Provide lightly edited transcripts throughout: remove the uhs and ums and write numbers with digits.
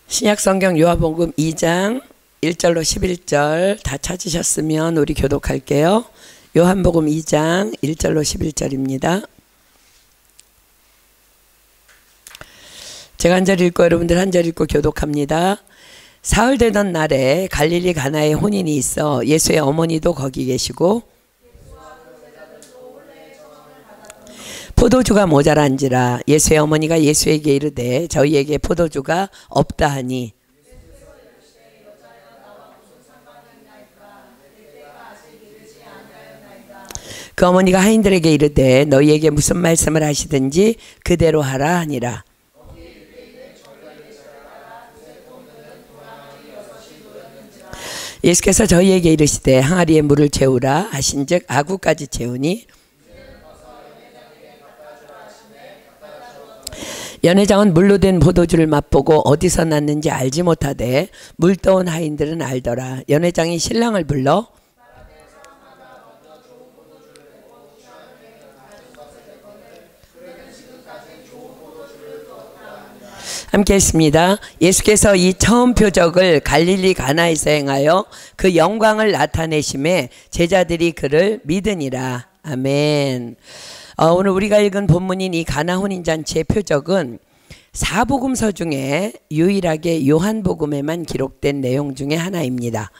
신약성경 요한복음 2장 1절로 11절 다 찾으셨으면 우리 교독할게요. 요한복음 2장 1절로 11절입니다. 제가 한 절 읽고 여러분들 한 절 읽고 교독합니다. 사흘 되던 날에 갈릴리 가나에 혼인이 있어 예수의 어머니도 거기 계시고 포도주가 모자란지라 예수의 어머니가 예수에게 이르되 저희에게 포도주가 없다 하니 그 어머니가 하인들에게 이르되 너희에게 무슨 말씀을 하시든지 그대로 하라 하니라. 예수께서 저희에게 이르시되 항아리에 물을 채우라 하신즉 아구까지 채우니 연회장은 물로 된 포도주를 맛보고 어디서 났는지 알지 못하되 물 떠온 하인들은 알더라. 연회장이 신랑을 불러 함께 했습니다. 예수께서 이 처음 표적을 갈릴리 가나에서 행하여 그 영광을 나타내심에 제자들이 그를 믿으니라. 아멘. 오늘 우리가 읽은 본문인 이 가나 혼인잔치의 표적은 사복음서 중에 유일하게 요한복음에만 기록된 내용 중에 하나입니다.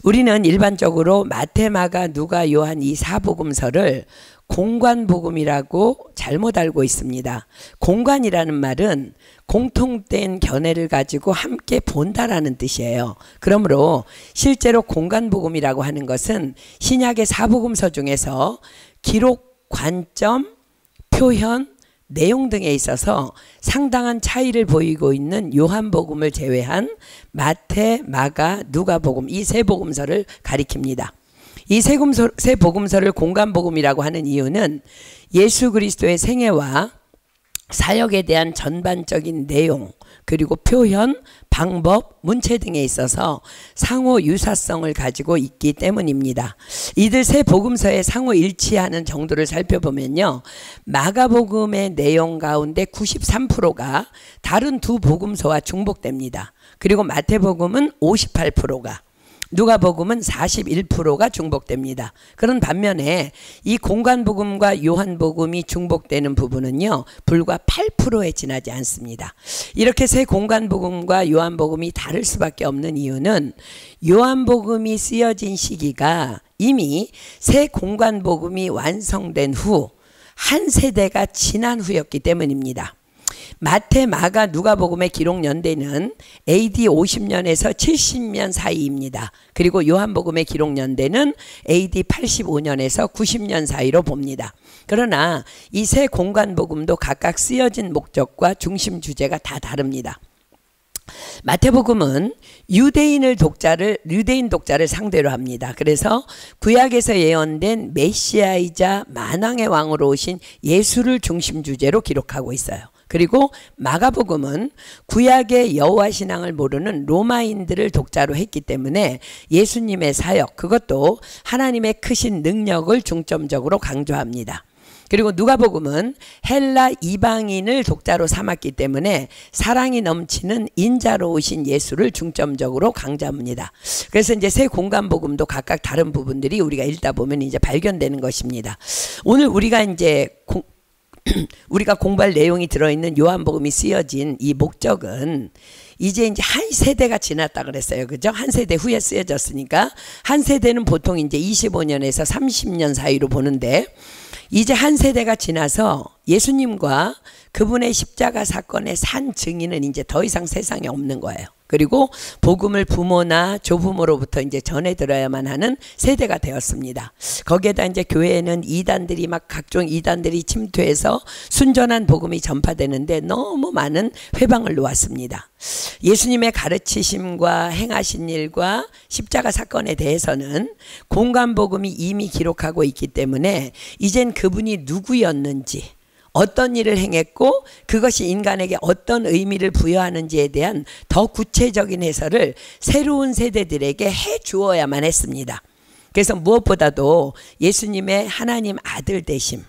우리는 일반적으로 마태, 마가, 누가, 요한 이 사복음서를 공관복음이라고 잘못 알고 있습니다. 공관이라는 말은 공통된 견해를 가지고 함께 본다라는 뜻이에요. 그러므로 실제로 공관복음이라고 하는 것은 신약의 사복음서 중에서 기록, 관점, 표현, 내용 등에 있어서 상당한 차이를 보이고 있는 요한복음을 제외한 마태, 마가, 누가복음 이 세 복음서를 가리킵니다. 이 세 복음서를 공관복음이라고 하는 이유는 예수 그리스도의 생애와 사역에 대한 전반적인 내용 그리고 표현, 방법, 문체 등에 있어서 상호 유사성을 가지고 있기 때문입니다. 이들 세 복음서의 상호 일치하는 정도를 살펴보면요. 마가복음의 내용 가운데 93%가 다른 두 복음서와 중복됩니다. 그리고 마태복음은 58%가 누가복음은 41%가 중복됩니다. 그런 반면에 이 공관복음과 요한복음이 중복되는 부분은요. 불과 8%에 지나지 않습니다. 이렇게 세 공관복음과 요한복음이 다를 수밖에 없는 이유는 요한복음이 쓰여진 시기가 이미 세 공관복음이 완성된 후 한 세대가 지난 후였기 때문입니다. 마태, 마가, 누가복음의 기록 연대는 AD 50년에서 70년 사이입니다. 그리고 요한복음의 기록 연대는 AD 85년에서 90년 사이로 봅니다. 그러나 이 세 공관복음도 각각 쓰여진 목적과 중심 주제가 다 다릅니다. 마태복음은 유대인 독자를 상대로 합니다. 그래서 구약에서 예언된 메시아이자 만왕의 왕으로 오신 예수를 중심 주제로 기록하고 있어요. 그리고 마가복음은 구약의 여호와 신앙을 모르는 로마인들을 독자로 했기 때문에 예수님의 사역, 그것도 하나님의 크신 능력을 중점적으로 강조합니다. 그리고 누가복음은 헬라 이방인을 독자로 삼았기 때문에 사랑이 넘치는 인자로 오신 예수를 중점적으로 강조합니다. 그래서 이제 세 공관복음도 각각 다른 부분들이 우리가 읽다 보면 이제 발견되는 것입니다. 오늘 우리가 이제 우리가 공부할 내용이 들어있는 요한복음이 쓰여진 이 목적은 이제 한 세대가 지났다 그랬어요. 그죠? 한 세대 후에 쓰여졌으니까 한 세대는 보통 이제 25년에서 30년 사이로 보는데 이제 한 세대가 지나서 예수님과 그분의 십자가 사건의 산 증인은 이제 더 이상 세상에 없는 거예요. 그리고 복음을 부모나 조부모로부터 이제 전해 들어야만 하는 세대가 되었습니다. 거기에다 이제 교회에는 이단들이 막 각종 이단들이 침투해서 순전한 복음이 전파되는데 너무 많은 회방을 놓았습니다. 예수님의 가르치심과 행하신 일과 십자가 사건에 대해서는 공관복음이 이미 기록하고 있기 때문에 이젠 그분이 누구였는지 어떤 일을 행했고 그것이 인간에게 어떤 의미를 부여하는지에 대한 더 구체적인 해설을 새로운 세대들에게 해 주어야만 했습니다. 그래서 무엇보다도 예수님의 하나님 아들 되심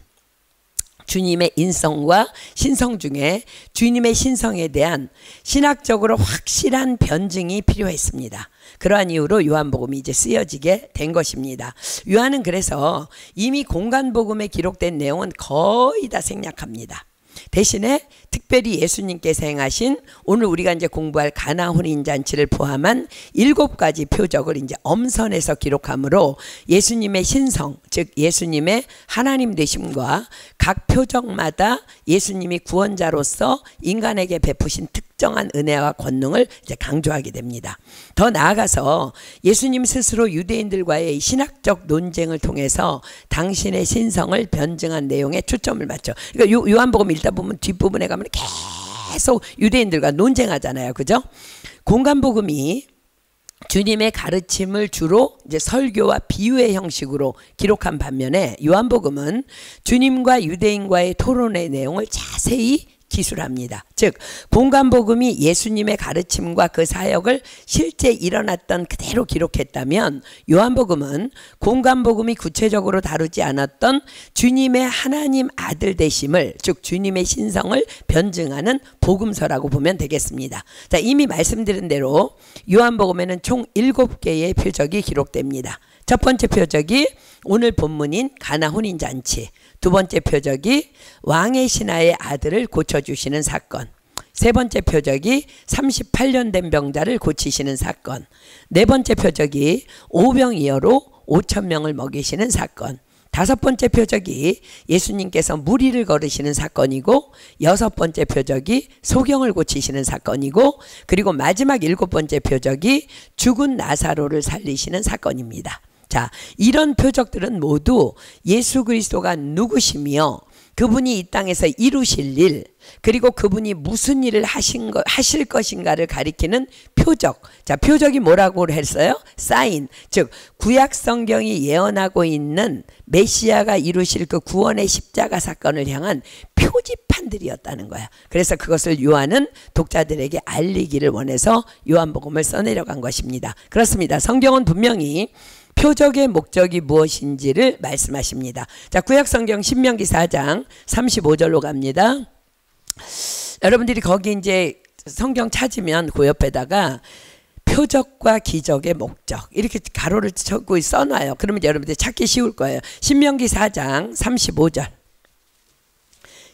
주님의 인성과 신성 중에 주님의 신성에 대한 신학적으로 확실한 변증이 필요했습니다. 그러한 이유로 요한복음이 이제 쓰여지게 된 것입니다. 요한은 그래서 이미 공간복음에 기록된 내용은 거의 다 생략합니다. 대신에 특별히 예수님께서 행하신 오늘 우리가 이제 공부할 가나 혼인잔치를 포함한 7가지 표적을 이제 엄선해서 기록하므로 예수님의 신성, 즉 예수님의 하나님 되심과 각 표적마다 예수님이 구원자로서 인간에게 베푸신 특정한 은혜와 권능을 이제 강조하게 됩니다. 더 나아가서 예수님 스스로 유대인들과의 신학적 논쟁을 통해서 당신의 신성을 변증한 내용에 초점을 맞춰. 그러니까 요한복음 읽다 보면 뒷부분에 가면 계속 유대인들과 논쟁하잖아요. 그죠? 공간복음이 주님의 가르침을 주로 이제 설교와 비유의 형식으로 기록한 반면에 요한복음은 주님과 유대인과의 토론의 내용을 자세히 기술합니다. 즉 공간복음이 예수님의 가르침과 그 사역을 실제 일어났던 그대로 기록했다면 요한복음은 공간복음이 구체적으로 다루지 않았던 주님의 하나님 아들 되심을, 즉 주님의 신성을 변증하는 복음서라고 보면 되겠습니다. 자, 이미 말씀드린 대로 요한복음에는 총 7개의 표적이 기록됩니다. 첫 번째 표적이 오늘 본문인 가나 혼인잔치, 두 번째 표적이 왕의 신하의 아들을 고쳐주시는 사건, 세 번째 표적이 38년 된 병자를 고치시는 사건, 네 번째 표적이 오병이어로 5,000명을 먹이시는 사건, 다섯 번째 표적이 예수님께서 무리를 걸으시는 사건이고, 여섯 번째 표적이 소경을 고치시는 사건이고, 그리고 마지막 7번째 표적이 죽은 나사로를 살리시는 사건입니다. 자, 이런 표적들은 모두 예수 그리스도가 누구시며 그분이 이 땅에서 이루실 일, 그리고 그분이 무슨 일을 하실 것인가를 가리키는 표적. 자, 표적이 뭐라고 했어요? 사인. 즉 구약 성경이 예언하고 있는 메시아가 이루실 그 구원의 십자가 사건을 향한 표지판들이었다는 거야. 그래서 그것을 요한은 독자들에게 알리기를 원해서 요한복음을 써내려간 것입니다. 그렇습니다. 성경은 분명히 표적의 목적이 무엇인지를 말씀하십니다. 자, 구약성경 신명기 4장 35절로 갑니다. 여러분들이 거기 이제 성경 찾으면 그 옆에다가 표적과 기적의 목적 이렇게 가로를 쳐고 써놔요. 그러면 여러분들이 찾기 쉬울 거예요. 신명기 4장 35절.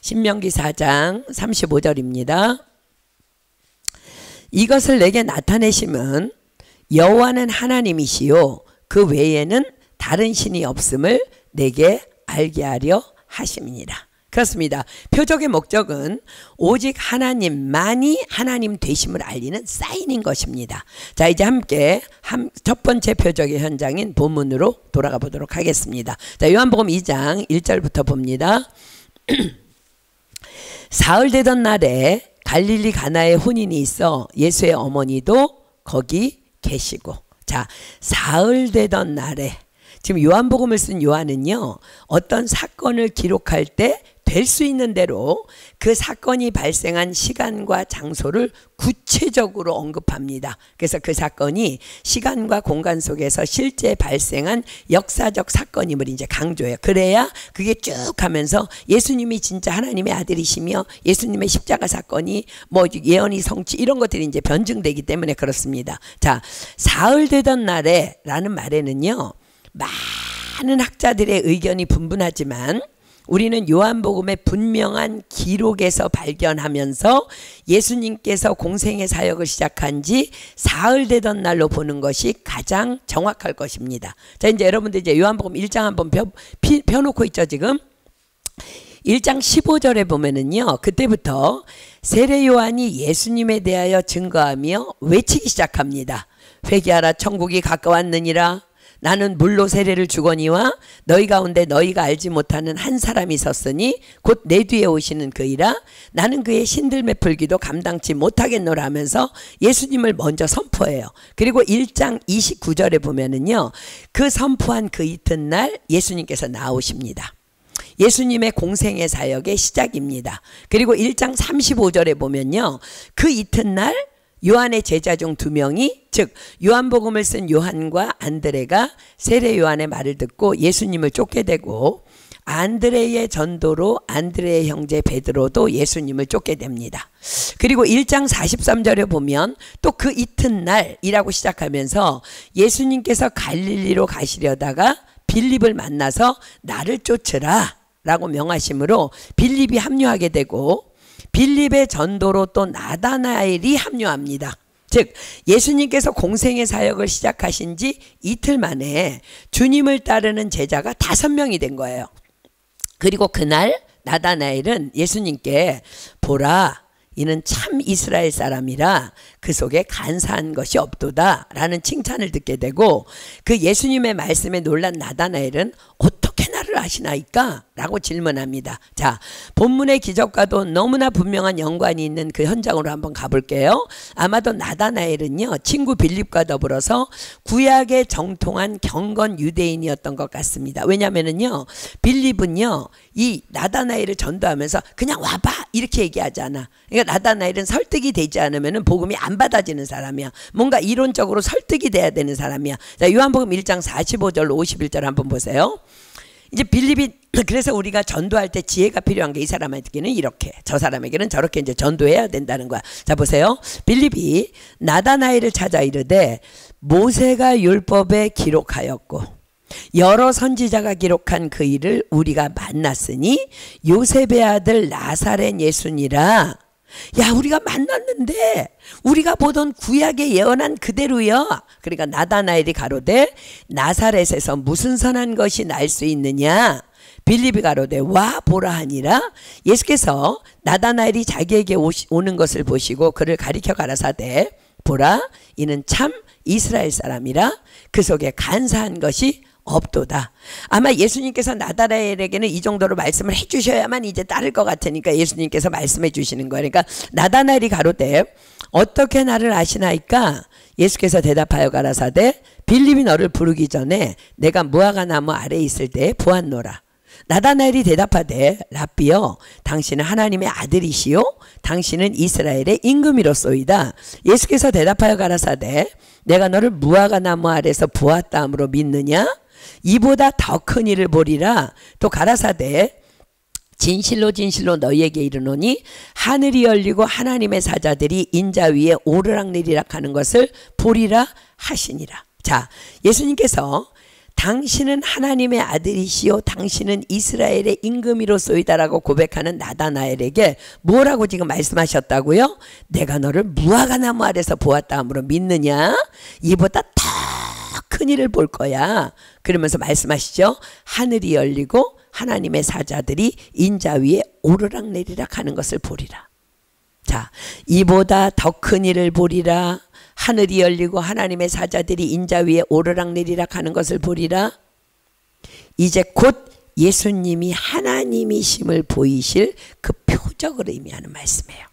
신명기 4장 35절입니다. 이것을 내게 나타내심은 여호와는 하나님이시요 그 외에는 다른 신이 없음을 내게 알게 하려 하심이니라. 그렇습니다. 표적의 목적은 오직 하나님만이 하나님 되심을 알리는 사인인 것입니다. 자, 이제 함께 첫 번째 표적의 현장인 본문으로 돌아가 보도록 하겠습니다. 자, 요한복음 2장 1절부터 봅니다. 사흘 되던 날에 갈릴리 가나에 혼인이 있어 예수의 어머니도 거기 계시고. 자, 사흘 되던 날에, 지금 요한복음을 쓴 요한은요 어떤 사건을 기록할 때 될 수 있는 대로 그 사건이 발생한 시간과 장소를 구체적으로 언급합니다. 그래서 그 사건이 시간과 공간 속에서 실제 발생한 역사적 사건임을 이제 강조해요. 그래야 그게 쭉 하면서 예수님이 진짜 하나님의 아들이시며 예수님의 십자가 사건이 뭐 예언이 성취 이런 것들이 이제 변증되기 때문에 그렇습니다. 자, 사흘 되던 날에 라는 말에는요 많은 학자들의 의견이 분분하지만 우리는 요한복음의 분명한 기록에서 발견하면서 예수님께서 공생의 사역을 시작한 지 사흘 되던 날로 보는 것이 가장 정확할 것입니다. 자, 이제 여러분들 이제 요한복음 1장 한번 펴놓고 있죠, 지금. 1장 15절에 보면은요, 그때부터 세례 요한이 예수님에 대하여 증거하며 외치기 시작합니다. 회개하라, 천국이 가까웠느니라. 나는 물로 세례를 주거니와 너희 가운데 너희가 알지 못하는 한 사람이 있었으니 곧 내 뒤에 오시는 그이라. 나는 그의 신들매 풀기도 감당치 못하겠노라 하면서 예수님을 먼저 선포해요. 그리고 1장 29절에 보면은요, 그 선포한 그 이튿날 예수님께서 나오십니다. 예수님의 공생의 사역의 시작입니다. 그리고 1장 35절에 보면요, 그 이튿날 요한의 제자 중 2명이, 즉 요한복음을 쓴 요한과 안드레가 세례 요한의 말을 듣고 예수님을 쫓게 되고, 안드레의 전도로 안드레의 형제 베드로도 예수님을 쫓게 됩니다. 그리고 1장 43절에 보면 또 그 이튿날이라고 시작하면서 예수님께서 갈릴리로 가시려다가 빌립을 만나서 나를 쫓으라 라고 명하심으로 빌립이 합류하게 되고, 빌립의 전도로 또 나다나엘이 합류합니다. 즉 예수님께서 공생의 사역을 시작하신 지 이틀 만에 주님을 따르는 제자가 5명이 된 거예요. 그리고 그날 나다나엘은 예수님께 보라, 이는 참 이스라엘 사람이라 그 속에 간사한 것이 없도다 라는 칭찬을 듣게 되고, 그 예수님의 말씀에 놀란 나다나엘은 어떻게 나를 아시나이까? 라고 질문합니다. 자, 본문의 기적과도 너무나 분명한 연관이 있는 그 현장으로 한번 가볼게요. 아마도 나다나엘은요 친구 빌립과 더불어서 구약에 정통한 경건 유대인이었던 것 같습니다. 왜냐하면요 빌립은요 이 나다나엘을 전도하면서 그냥 와봐 이렇게 얘기하지 않아. 그러니까 나다나엘은 설득이 되지 않으면 복음이 안 받아지는 사람이야. 뭔가 이론적으로 설득이 돼야 되는 사람이야. 자, 요한복음 1장 45절 51절 한번 보세요. 이제 빌립이, 그래서 우리가 전도할 때 지혜가 필요한 게 이 사람에게는 이렇게, 저 사람에게는 저렇게 이제 전도해야 된다는 거야. 자, 보세요. 빌립이 나다나엘을 찾아 이르되 모세가 율법에 기록하였고 여러 선지자가 기록한 그 일을 우리가 만났으니 요셉의 아들 나사렛 예수니라. 야, 우리가 만났는데 우리가 보던 구약에 예언한 그대로야. 그러니까 나다나엘이 가로되 나사렛에서 무슨 선한 것이 날 수 있느냐. 빌립이 가로되 와 보라 하니라. 예수께서 나다나엘이 자기에게 오는 것을 보시고 그를 가리켜 가라사대 보라, 이는 참 이스라엘 사람이라 그 속에 간사한 것이 없도다. 아마 예수님께서 나다나엘에게는 이 정도로 말씀을 해주셔야만 이제 따를 것 같으니까 예수님께서 말씀해 주시는 거예요. 그러니까 나다나엘이 가로되 어떻게 나를 아시나이까? 예수께서 대답하여 가라사대 빌립이 너를 부르기 전에 내가 무화과 나무 아래에 있을 때에 보았노라. 나다나엘이 대답하되 랍비여, 당신은 하나님의 아들이시요 당신은 이스라엘의 임금이로소이다. 예수께서 대답하여 가라사대 내가 너를 무화과 나무 아래에서 보았다 함으로 믿느냐? 이보다 더 큰 일을 보리라. 또 가라사대 진실로 진실로 너희에게 이르노니 하늘이 열리고 하나님의 사자들이 인자 위에 오르락내리락 하는 것을 보리라 하시니라. 자, 예수님께서 당신은 하나님의 아들이시요 당신은 이스라엘의 임금이로소이다라고 고백하는 나다나엘에게 뭐라고 지금 말씀하셨다고요? 내가 너를 무화과 나무 아래서 보았다 함으로 믿느냐? 이보다 더 큰 일을 볼 거야. 그러면서 말씀하시죠. 하늘이 열리고 하나님의 사자들이 인자 위에 오르락내리락 하는 것을 보리라. 자, 이보다 더 큰 일을 보리라. 하늘이 열리고 하나님의 사자들이 인자 위에 오르락내리락 하는 것을 보리라. 이제 곧 예수님이 하나님이심을 보이실 그 표적을 의미하는 말씀이에요.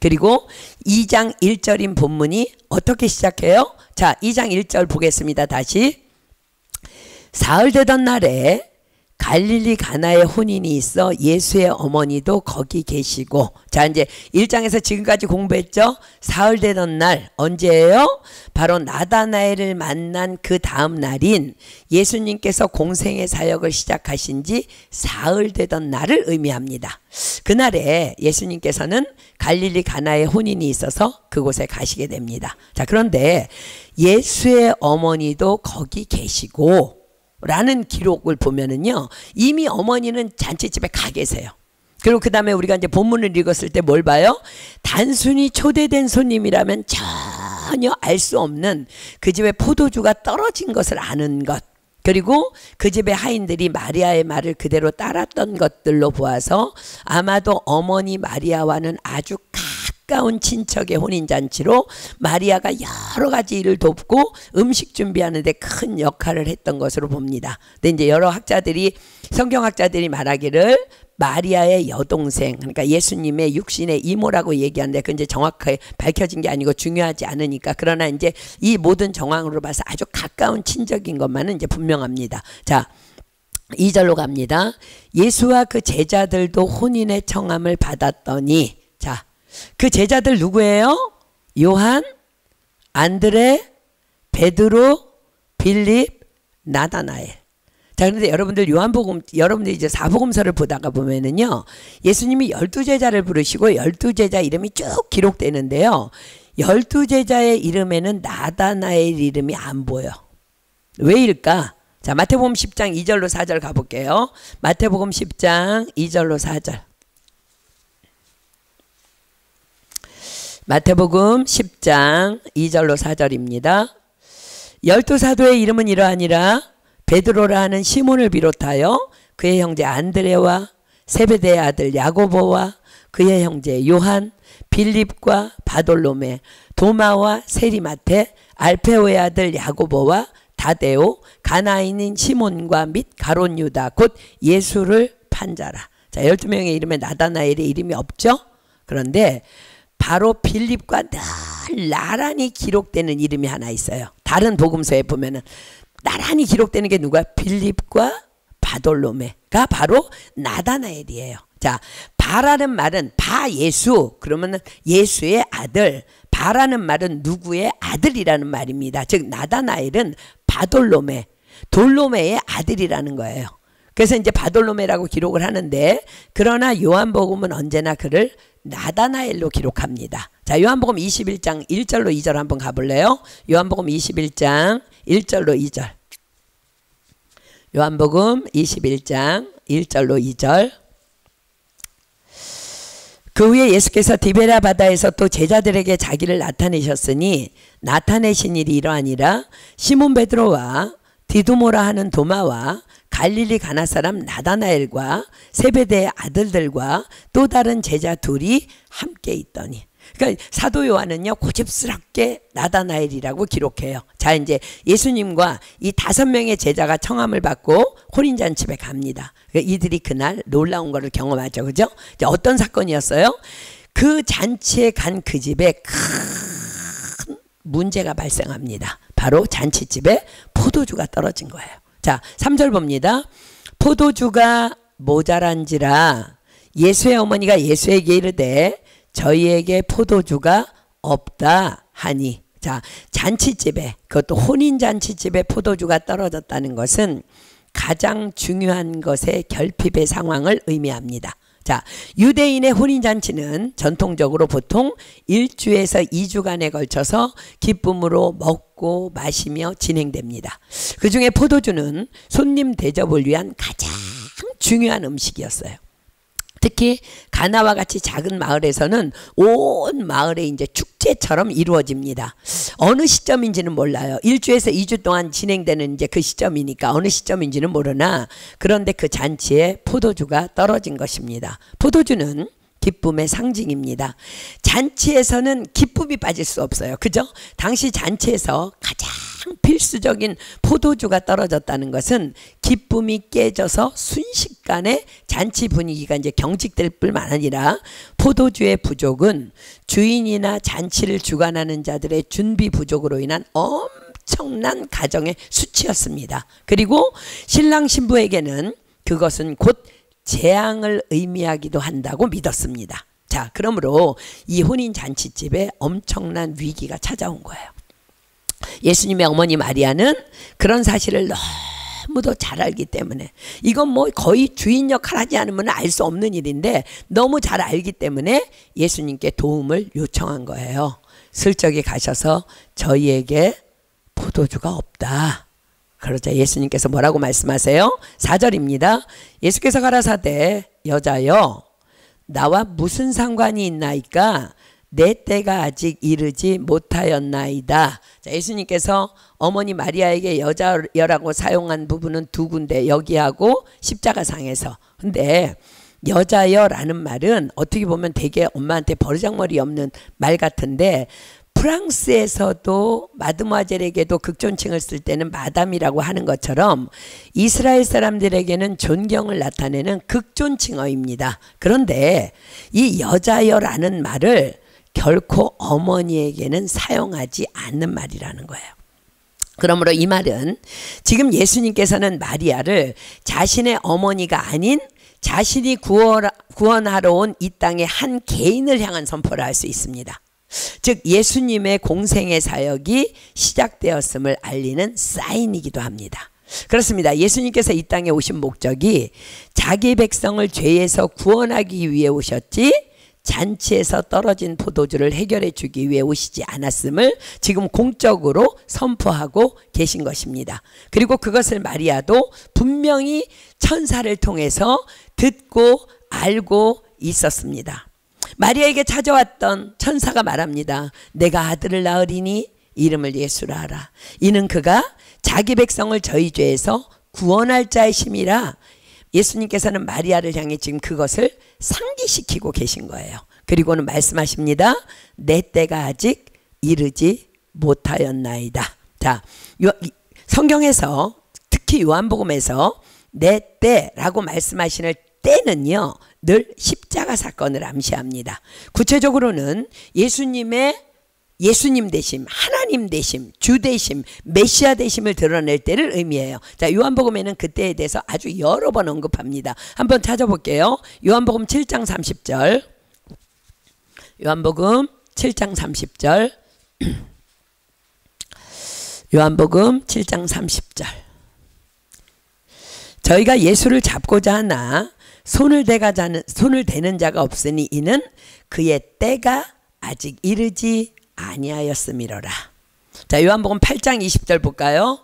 그리고 2장 1절인 본문이 어떻게 시작해요? 자, 2장 1절 보겠습니다. 다시. 사흘 되던 날에 갈릴리 가나에 혼인이 있어 예수의 어머니도 거기 계시고. 자, 이제 1장에서 지금까지 공부했죠. 사흘 되던 날 언제예요? 바로 나다나엘을 만난 그 다음 날인 예수님께서 공생의 사역을 시작하신 지 사흘 되던 날을 의미합니다. 그날에 예수님께서는 갈릴리 가나에 혼인이 있어서 그곳에 가시게 됩니다. 자, 그런데 예수의 어머니도 거기 계시고 라는 기록을 보면은요, 이미 어머니는 잔치집에 가 계세요. 그리고 그 다음에 우리가 이제 본문을 읽었을 때 뭘 봐요? 단순히 초대된 손님이라면 전혀 알 수 없는 그 집에 포도주가 떨어진 것을 아는 것, 그리고 그 집의 하인들이 마리아의 말을 그대로 따랐던 것들로 보아서 아마도 어머니 마리아와는 아주 가까운 친척의 혼인잔치로 마리아가 여러 가지 일을 돕고 음식 준비하는 데 큰 역할을 했던 것으로 봅니다. 근데 이제 여러 학자들이, 성경학자들이 말하기를 마리아의 여동생, 그러니까 예수님의 육신의 이모라고 얘기하는데 그건 이제 정확하게 밝혀진 게 아니고 중요하지 않으니까, 그러나 이제 이 모든 정황으로 봐서 아주 가까운 친척인 것만은 이제 분명합니다. 자, 2절로 갑니다. 예수와 그 제자들도 혼인의 청함을 받았더니, 자, 그 제자들 누구예요? 요한, 안드레, 베드로, 빌립, 나다나엘. 자, 자, 그런데 여러분들이 이제 사복음서를 보다가 보면은요, 예수님이 12제자를 부르시고 12제자 이름이 쭉 기록되는데요. 12제자의 이름에는 나다나엘 이름이 안 보여. 왜일까? 자, 마태복음 10장 2절로 4절 가볼게요. 마태복음 10장 2절로 4절. 마태복음 10장 2절로 4절입니다. 12사도의 이름은 이러하니라. 베드로라 하는 시몬을 비롯하여 그의 형제 안드레와 세베대의 아들 야고보와 그의 형제 요한, 빌립과 바돌로메, 도마와 세리마테, 알페오의 아들 야고보와 다데오, 가나인인 시몬과 및 가롯 유다 곧 예수를 판자라. 자, 12명의 이름에 나다나엘의 이름이 없죠. 그런데 바로 빌립과 늘 나란히 기록되는 이름이 하나 있어요. 다른 복음서에 보면은 나란히 기록되는 게 누가? 빌립과 바돌로메가 바로 나다나엘이에요. 자, 바라는 말은 바예수, 그러면은 예수의 아들. 바라는 말은 누구의 아들이라는 말입니다. 즉 나다나엘은 바돌로메, 돌로메의 아들이라는 거예요. 그래서 이제 바돌로메라고 기록을 하는데, 그러나 요한복음은 언제나 그를 나다나엘로 기록합니다. 자, 요한복음 21장 1절로 2절 한번 가볼래요? 요한복음 21장 1절로 2절. 요한복음 21장 1절로 2절. 그 후에 예수께서 디베랴 바다에서 또 제자들에게 자기를 나타내셨으니 나타내신 일이 이러하니라. 시몬 베드로와 디두모라 하는 도마와 갈릴리 가나 사람 나다나엘과 세베대의 아들들과 또 다른 제자 둘이 함께 있더니. 그러니까 사도 요한은요 고집스럽게 나다나엘이라고 기록해요. 자, 이제 예수님과 이 5명의 제자가 청함을 받고 혼인잔치에 갑니다. 그러니까 이들이 그날 놀라운 것을 경험하죠. 그죠? 이제 어떤 사건이었어요? 그 잔치에 간 그 집에 큰 문제가 발생합니다. 바로 잔치집에 포도주가 떨어진 거예요. 자, 3절 봅니다. 포도주가 모자란지라 예수의 어머니가 예수에게 이르되 저희에게 포도주가 없다 하니. 자, 잔치집에, 그것도 혼인잔치집에 포도주가 떨어졌다는 것은 가장 중요한 것의 결핍의 상황을 의미합니다. 자, 유대인의 혼인잔치는 전통적으로 보통 1주에서 2주간에 걸쳐서 기쁨으로 먹고 마시며 진행됩니다. 그 중에 포도주는 손님 대접을 위한 가장 중요한 음식이었어요. 특히 가나와 같이 작은 마을에서는 온 마을에 이제 축제처럼 이루어집니다. 어느 시점인지는 몰라요. 1주에서 2주 동안 진행되는 이제 그 시점이니까 어느 시점인지는 모르나, 그런데 그 잔치에 포도주가 떨어진 것입니다. 포도주는 기쁨의 상징입니다. 잔치에서는 기쁨이 빠질 수 없어요. 그죠? 당시 잔치에서 가장 필수적인 포도주가 떨어졌다는 것은 기쁨이 깨져서 순식간에 잔치 분위기가 이제 경직될 뿐만 아니라 포도주의 부족은 주인이나 잔치를 주관하는 자들의 준비 부족으로 인한 엄청난 가정의 수치였습니다. 그리고 신랑 신부에게는 그것은 곧 재앙을 의미하기도 한다고 믿었습니다. 자, 그러므로 이 혼인 잔치집에 엄청난 위기가 찾아온 거예요. 예수님의 어머니 마리아는 그런 사실을 너무도 잘 알기 때문에, 이건 뭐 거의 주인 역할 하지 않으면 알 수 없는 일인데 너무 잘 알기 때문에 예수님께 도움을 요청한 거예요. 슬쩍이 가셔서 저희에게 포도주가 없다. 그러자 예수님께서 뭐라고 말씀하세요? 4절입니다. 예수께서 가라사대 여자여 나와 무슨 상관이 있나이까? 내 때가 아직 이르지 못하였나이다. 자, 예수님께서 어머니 마리아에게 여자여라고 사용한 부분은 두 군데, 여기하고 십자가상에서. 근데 여자여라는 말은 어떻게 보면 되게 엄마한테 버르장머리 없는 말 같은데, 프랑스에서도 마드모아젤에게도 극존칭을 쓸 때는 마담이라고 하는 것처럼 이스라엘 사람들에게는 존경을 나타내는 극존칭어입니다. 그런데 이 여자여라는 말을 결코 어머니에게는 사용하지 않는 말이라는 거예요. 그러므로 이 말은 지금 예수님께서는 마리아를 자신의 어머니가 아닌 자신이 구원하러 온 이 땅의 한 개인을 향한 선포를 할 수 있습니다. 즉 예수님의 공생의 사역이 시작되었음을 알리는 사인이기도 합니다. 그렇습니다. 예수님께서 이 땅에 오신 목적이 자기 백성을 죄에서 구원하기 위해 오셨지 잔치에서 떨어진 포도주를 해결해 주기 위해 오시지 않았음을 지금 공적으로 선포하고 계신 것입니다. 그리고 그것을 마리아도 분명히 천사를 통해서 듣고 알고 있었습니다. 마리아에게 찾아왔던 천사가 말합니다. 내가 아들을 낳으리니 이름을 예수라 하라. 이는 그가 자기 백성을 저희 죄에서 구원할 자이심이라. 예수님께서는 마리아를 향해 지금 그것을 상기시키고 계신 거예요. 그리고는 말씀하십니다. 내 때가 아직 이르지 못하였나이다. 자, 성경에서 특히 요한복음에서 내 때라고 말씀하시는 때는요 늘 십자가 사건을 암시합니다. 구체적으로는 예수님 되심, 하나님 되심, 주 되심, 메시아 되심을 드러낼 때를 의미해요. 자, 요한복음에는 그때에 대해서 아주 여러 번 언급합니다. 한번 찾아볼게요. 요한복음 7장 30절. 요한복음 7장 30절. 요한복음 7장 30절. 저희가 예수를 잡고자 하나 손을 대는 자가 없으니 이는 그의 때가 아직 이르지 아니하였음이로라. 자, 요한복음 8장 20절 볼까요?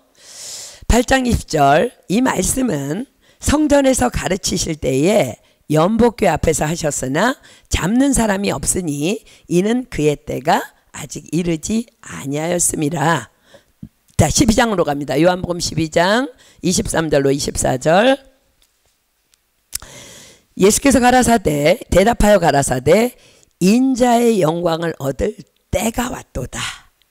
8장 20절. 이 말씀은 성전에서 가르치실 때에 연복교 앞에서 하셨으나 잡는 사람이 없으니 이는 그의 때가 아직 이르지 아니하였음이라. 자, 12장으로 갑니다. 요한복음 12장 23절로 24절. 예수께서 대답하여 가라사대 인자의 영광을 얻을 때가 왔도다.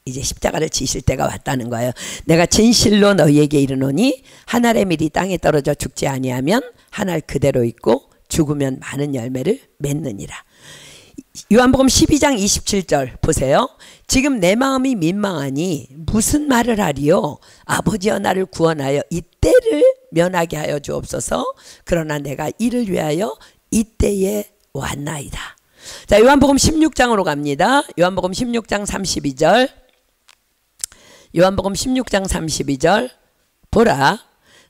이제 십자가를 지실 때가 왔다는 거예요. 내가 진실로 너희에게 이르노니 한 알의 밀이 땅에 떨어져 죽지 아니하면 한 알 그대로 있고 죽으면 많은 열매를 맺느니라. 요한복음 12장 27절 보세요. 지금 내 마음이 민망하니 무슨 말을 하리요? 아버지여 나를 구원하여 이 때를 면하게 하여 주옵소서. 그러나 내가 이를 위하여 이 때에 왔나이다. 자, 요한복음 16장으로 갑니다. 요한복음 16장 32절. 요한복음 16장 32절. 보라,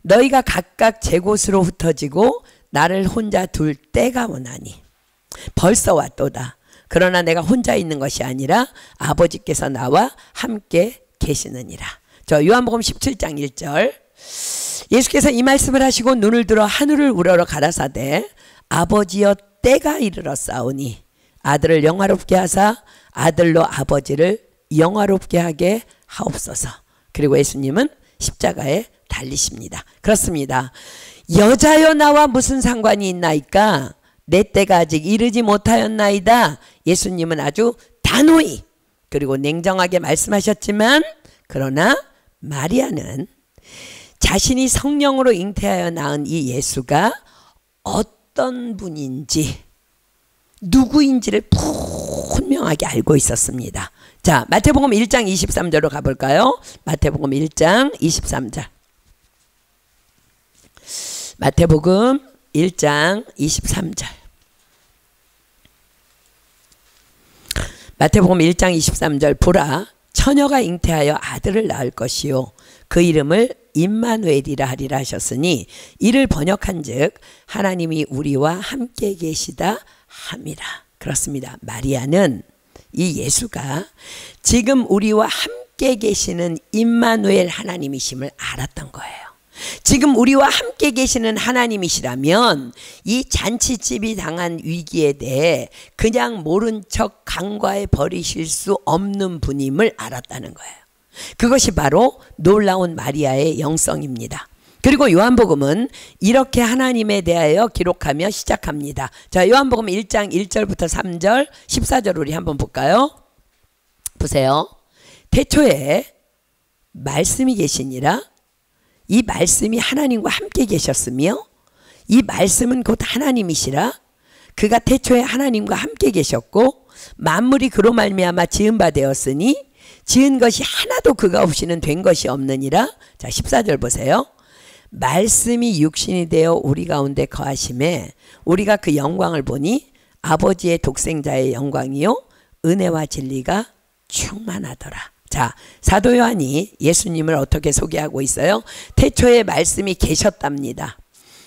너희가 각각 제 곳으로 흩어지고 나를 혼자 둘 때가 오나니 벌써 왔도다. 그러나 내가 혼자 있는 것이 아니라 아버지께서 나와 함께 계시느니라. 저 요한복음 17장 1절. 예수께서 이 말씀을 하시고 눈을 들어 하늘을 우러러 가라사대 아버지여 때가 이르렀사오니 아들을 영화롭게 하사 아들로 아버지를 영화롭게 하게 하옵소서. 그리고 예수님은 십자가에 달리십니다. 그렇습니다. 여자여 나와 무슨 상관이 있나이까? 내 때가 아직 이르지 못하였나이다. 예수님은 아주 단호히 그리고 냉정하게 말씀하셨지만 그러나 마리아는 자신이 성령으로 잉태하여 낳은 이 예수가 어떤 분인지 누구인지를 분명하게 알고 있었습니다. 자, 마태복음 1장 23절로 가볼까요? 마태복음 1장 23절. 마태복음 1장 23절. 마태복음 1장 23절. 보라, 처녀가 잉태하여 아들을 낳을 것이요 그 이름을 임마누엘이라 하리라 하셨으니 이를 번역한즉 하나님이 우리와 함께 계시다 함이라. 그렇습니다. 마리아는 이 예수가 지금 우리와 함께 계시는 임마누엘 하나님이심을 알았던 거예요. 지금 우리와 함께 계시는 하나님이시라면 이 잔치집이 당한 위기에 대해 그냥 모른 척 간과해 버리실 수 없는 분임을 알았다는 거예요. 그것이 바로 놀라운 마리아의 영성입니다. 그리고 요한복음은 이렇게 하나님에 대하여 기록하며 시작합니다. 자, 요한복음 1장 1절부터 3절 14절 우리 한번 볼까요? 보세요. 태초에 말씀이 계시니라. 이 말씀이 하나님과 함께 계셨으며 이 말씀은 곧 하나님이시라. 그가 태초에 하나님과 함께 계셨고 만물이 그로 말미암아 지은 바 되었으니 지은 것이 하나도 그가 없이는 된 것이 없느니라. 자, 14절 보세요. 말씀이 육신이 되어 우리 가운데 거하심에 우리가 그 영광을 보니 아버지의 독생자의 영광이요 은혜와 진리가 충만하더라. 자, 사도 요한이 예수님을 어떻게 소개하고 있어요? 태초에 말씀이 계셨답니다.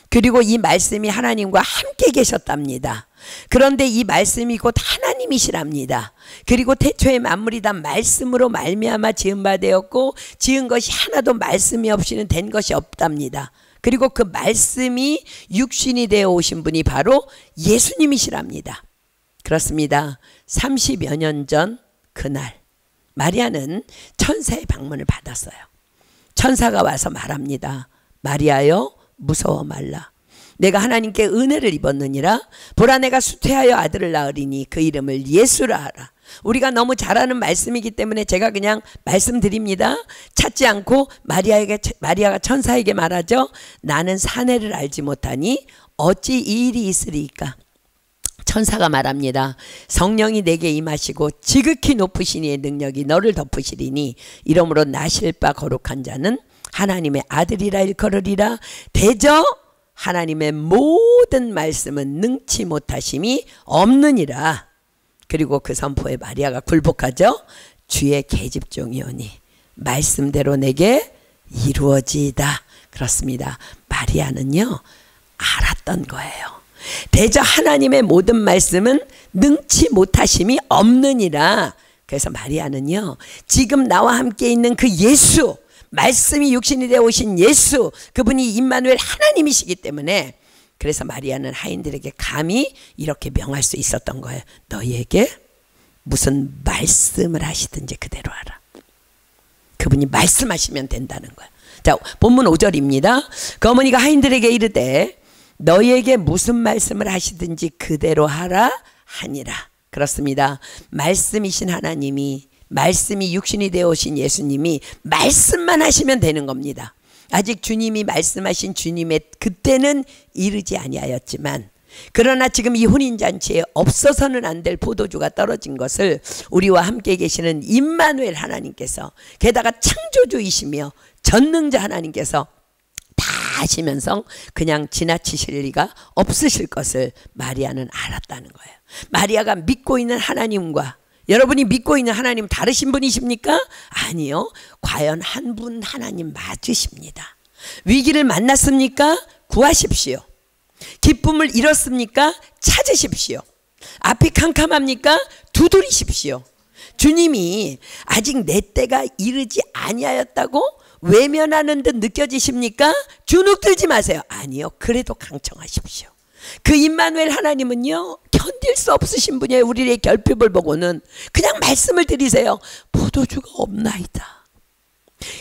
그리고 이 말씀이 하나님과 함께 계셨답니다. 그런데 이 말씀이 곧 하나님이시랍니다. 그리고 태초에 만물이 다 말씀으로 말미암아 지은 바 되었고 지은 것이 하나도 말씀이 없이는 된 것이 없답니다. 그리고 그 말씀이 육신이 되어 오신 분이 바로 예수님이시랍니다. 그렇습니다. 30여 년 전 그날 마리아는 천사의 방문을 받았어요. 천사가 와서 말합니다. 마리아여 무서워 말라. 내가 하나님께 은혜를 입었느니라. 보라 내가 수태하여 아들을 낳으리니 그 이름을 예수라 하라. 우리가 너무 잘 아는 말씀이기 때문에 제가 그냥 말씀드립니다. 찾지 않고 마리아가 천사에게 말하죠. 나는 사내를 알지 못하니 어찌 이 일이 있으리까. 천사가 말합니다. 성령이 내게 임하시고 지극히 높으신 이의 능력이 너를 덮으시리니 이러므로 나실 바 거룩한 자는 하나님의 아들이라 일컬으리라. 대저 하나님의 모든 말씀은 능치 못하심이 없느니라. 그리고 그 선포에 마리아가 굴복하죠. 주의 계집종이오니 말씀대로 내게 이루어지이다. 그렇습니다. 마리아는요 알았던 거예요. 대저 하나님의 모든 말씀은 능치 못하심이 없느니라. 그래서 마리아는요 지금 나와 함께 있는 그 예수, 말씀이 육신이 되어 오신 예수, 그분이 임마누엘 하나님이시기 때문에 그래서 마리아는 하인들에게 감히 이렇게 명할 수 있었던 거예요. 너희에게 무슨 말씀을 하시든지 그대로 하라. 그분이 말씀하시면 된다는 거예요. 자, 본문 5절입니다. 그 어머니가 하인들에게 이르되 너희에게 무슨 말씀을 하시든지 그대로 하라 하니라. 그렇습니다. 말씀이신 하나님이, 말씀이 육신이 되어 오신 예수님이 말씀만 하시면 되는 겁니다. 아직 주님이 말씀하신 주님의 그때는 이르지 아니하였지만 그러나 지금 이 혼인잔치에 없어서는 안 될 포도주가 떨어진 것을 우리와 함께 계시는 임마누엘 하나님께서, 게다가 창조주이시며 전능자 하나님께서 다 하시면서 그냥 지나치실 리가 없으실 것을 마리아는 알았다는 거예요. 마리아가 믿고 있는 하나님과 여러분이 믿고 있는 하나님 다르신 분이십니까? 아니요. 과연 한 분 하나님 맞으십니다. 위기를 만났습니까? 구하십시오. 기쁨을 잃었습니까? 찾으십시오. 앞이 캄캄합니까? 두드리십시오. 주님이 아직 내 때가 이르지 아니하였다고 외면하는 듯 느껴지십니까? 주눅들지 마세요. 아니요. 그래도 강청하십시오. 그 임마누엘 하나님은요 견딜 수 없으신 분이에요. 우리의 결핍을 보고는 그냥 말씀을 드리세요. 포도주가 없나이다.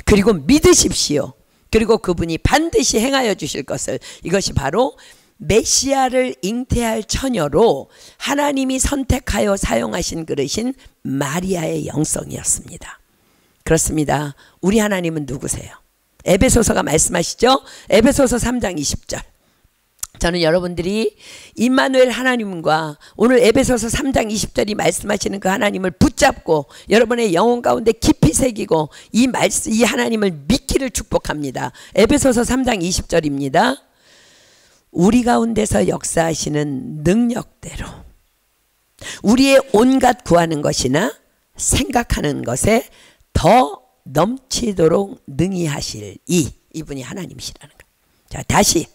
그리고 믿으십시오. 그리고 그분이 반드시 행하여 주실 것을. 이것이 바로 메시아를 잉태할 처녀로 하나님이 선택하여 사용하신 그릇인 마리아의 영성이었습니다. 그렇습니다. 우리 하나님은 누구세요? 에베소서가 말씀하시죠. 에베소서 3장 20절. 저는 여러분들이 임마누엘 하나님과 오늘 에베소서 3장 20절이 말씀하시는 그 하나님을 붙잡고 여러분의 영혼 가운데 깊이 새기고 이 하나님을 믿기를 축복합니다. 에베소서 3장 20절입니다. 우리 가운데서 역사하시는 능력대로 우리의 온갖 구하는 것이나 생각하는 것에 더 넘치도록 능히 하실 이분이 하나님이시라는 거예요. 자, 다시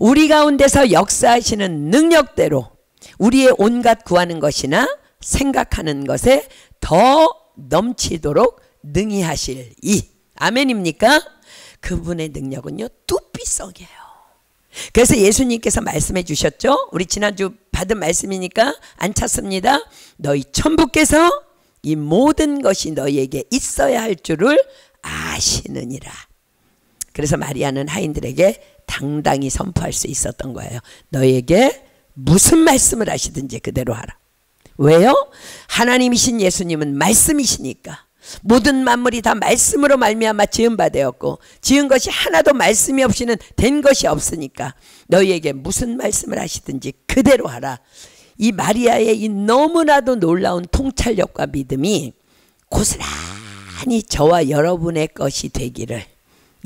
우리 가운데서 역사하시는 능력대로 우리의 온갖 구하는 것이나 생각하는 것에 더 넘치도록 능히 하실 아멘입니까? 그분의 능력은요 뚜비성이에요. 그래서 예수님께서 말씀해 주셨죠. 우리 지난주 받은 말씀이니까 안 찾습니다. 너희 천부께서 이 모든 것이 너희에게 있어야 할 줄을 아시느니라. 그래서 마리아는 하인들에게 당당히 선포할 수 있었던 거예요. 너희에게 무슨 말씀을 하시든지 그대로 하라. 왜요? 하나님이신 예수님은 말씀이시니까. 모든 만물이 다 말씀으로 말미암아 지은 바 되었고 지은 것이 하나도 말씀이 없이는 된 것이 없으니까 너희에게 무슨 말씀을 하시든지 그대로 하라. 이 마리아의 이 너무나도 놀라운 통찰력과 믿음이 고스란히 저와 여러분의 것이 되기를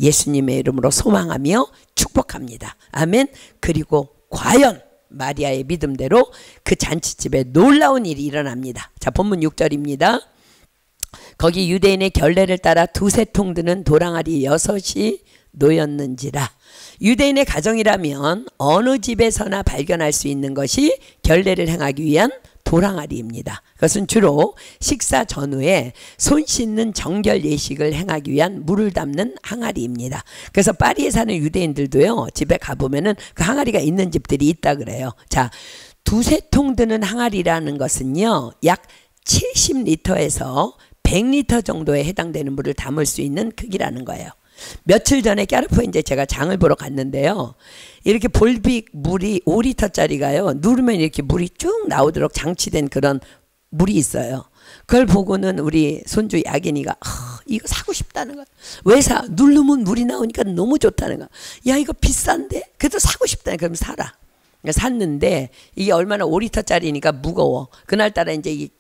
예수님의 이름으로 소망하며 축복합니다. 아멘. 그리고 과연 마리아의 믿음대로 그 잔치집에 놀라운 일이 일어납니다. 자, 본문 6절입니다. 거기 유대인의 결례를 따라 두세 통 드는 도랑아리 6이 놓였는지라. 유대인의 가정이라면 어느 집에서나 발견할 수 있는 것이 결례를 행하기 위한 도랑아리입니다. 그것은 주로 식사 전후에 손 씻는 정결 예식을 행하기 위한 물을 담는 항아리입니다. 그래서 파리에 사는 유대인들도요, 집에 가보면은 그 항아리가 있는 집들이 있다 그래요. 자, 두세 통 드는 항아리라는 것은요, 약 70리터에서 100리터 정도에 해당되는 물을 담을 수 있는 크기라는 거예요. 며칠 전에 까르푸에 이제 제가 장을 보러 갔는데요. 이렇게 볼빅 물이 5리터짜리가요. 누르면 이렇게 물이 쭉 나오도록 장치된 그런 물이 있어요. 그걸 보고는 우리 손주 야긴이가 이거 사고 싶다는 거야. 왜 사? 누르면 물이 나오니까 너무 좋다는 거야. 야, 이거 비싼데? 그래도 사고 싶다는 거야. 그럼 사라. 샀는데 이게 얼마나 5리터짜리니까 무거워. 그날따라 이제 이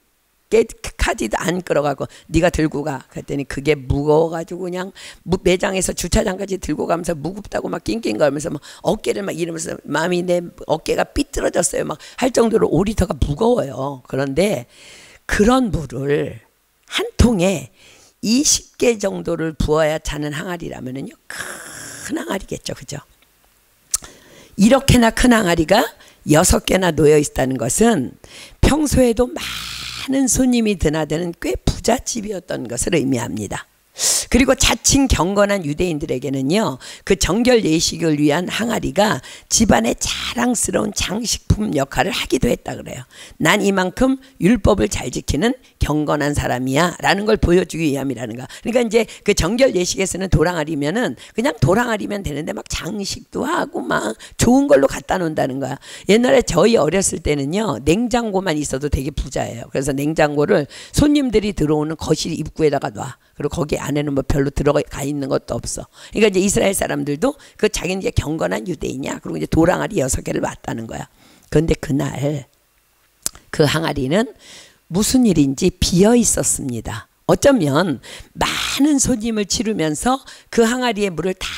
카드도 안 끌어가고 네가 들고 가. 그랬더니 그게 무거워가지고 그냥 매장에서 주차장까지 들고 가면서 무겁다고 막 낑낑거리면서 막 어깨를 막 이러면서 마음이 내 어깨가 삐뚤어졌어요. 막 할 정도로 5리터가 무거워요. 그런데 그런 물을 한 통에 20개 정도를 부어야 차는 항아리라면은요, 큰 항아리겠죠, 그죠? 이렇게나 큰 항아리가 6개나 놓여 있다는 것은 평소에도 많은 손님이 드나드는 꽤 부잣집이었던 것을 의미합니다. 그리고 자칭 경건한 유대인들에게는요, 그 정결 예식을 위한 항아리가 집안의 자랑스러운 장식품 역할을 하기도 했다 그래요. 난 이만큼 율법을 잘 지키는 경건한 사람이야 라는 걸 보여주기 위함이라는 거. 그러니까 이제 그 정결 예식에서는 도랑아리면은 그냥 도랑아리면 되는데 막 장식도 하고 막 좋은 걸로 갖다 놓는다는 거야. 옛날에 저희 어렸을 때는요, 냉장고만 있어도 되게 부자예요. 그래서 냉장고를 손님들이 들어오는 거실 입구에다가 놔. 그리고 거기 안에는 뭐 별로 들어가 있는 것도 없어. 그러니까 이제 이스라엘 사람들도 그 자기는 이제 경건한 유대인이야. 그리고 이제 도랑아리 6개를 놨다는 거야. 그런데 그날 그 항아리는 무슨 일인지 비어 있었습니다. 어쩌면 많은 손님을 치르면서 그 항아리의 물을 다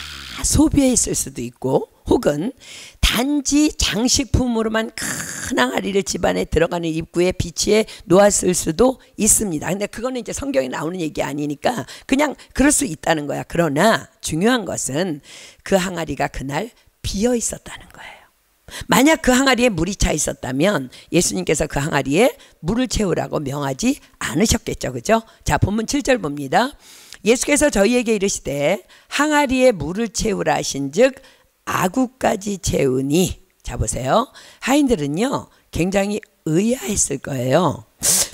소비했을 수도 있고, 혹은 단지 장식품으로만 큰 항아리를 집안에 들어가는 입구에 비치해 놓았을 수도 있습니다. 근데 그거는 이제 성경에 나오는 얘기 아니니까 그냥 그럴 수 있다는 거야. 그러나 중요한 것은 그 항아리가 그날 비어 있었다는 거예요. 만약 그 항아리에 물이 차 있었다면 예수님께서 그 항아리에 물을 채우라고 명하지 않으셨겠죠, 그죠? 자, 본문 7절 봅니다. 예수께서 저희에게 이르시되 항아리에 물을 채우라 하신즉 아구까지 채우니. 자, 보세요. 하인들은요, 굉장히 의아했을 거예요.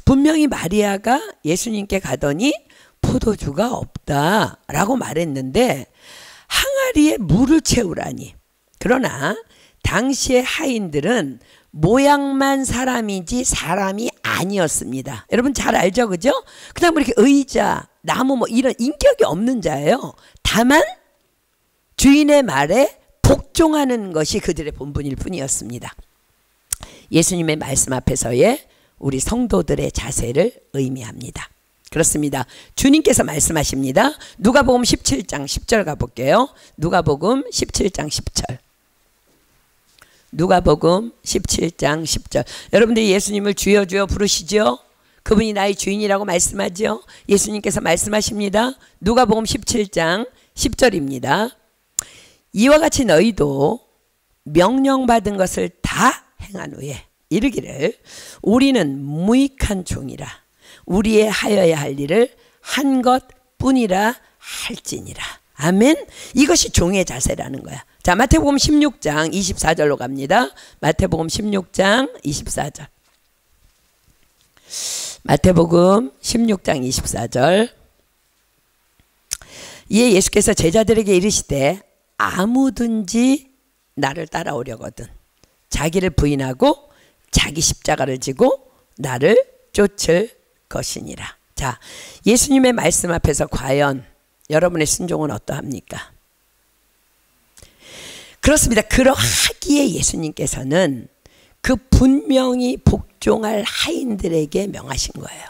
분명히 마리아가 예수님께 가더니 포도주가 없다라고 말했는데 항아리에 물을 채우라니. 그러나 당시의 하인들은 모양만 사람이지 사람이 아니었습니다. 여러분 잘 알죠, 그죠? 그냥 뭐 이렇게 의자, 나무 뭐 이런 인격이 없는 자예요. 다만 주인의 말에 복종하는 것이 그들의 본분일 뿐이었습니다. 예수님의 말씀 앞에서의 우리 성도들의 자세를 의미합니다. 그렇습니다. 주님께서 말씀하십니다. 누가복음 17장 10절 가볼게요. 누가복음 17장 10절. 누가복음 17장 10절. 여러분들이 예수님을 주여 주여 부르시죠? 그분이 나의 주인이라고 말씀하죠? 예수님께서 말씀하십니다. 누가복음 17장 10절입니다. 이와 같이 너희도 명령받은 것을 다 행한 후에 이르기를 우리는 무익한 종이라 우리의 하여야 할 일을 한 것뿐이라 할지니라. 아멘. 이것이 종의 자세라는 거야. 자, 마태복음 16장 24절로 갑니다. 마태복음 16장 24절. 마태복음 16장 24절. 이에 예수께서 제자들에게 이르시되 아무든지 나를 따라오려거든 자기를 부인하고 자기 십자가를 지고 나를 쫓을 것이니라. 자, 예수님의 말씀 앞에서 과연 여러분의 순종은 어떠합니까? 그렇습니다. 그러하기에 예수님께서는 그 분명히 복종할 하인들에게 명하신 거예요.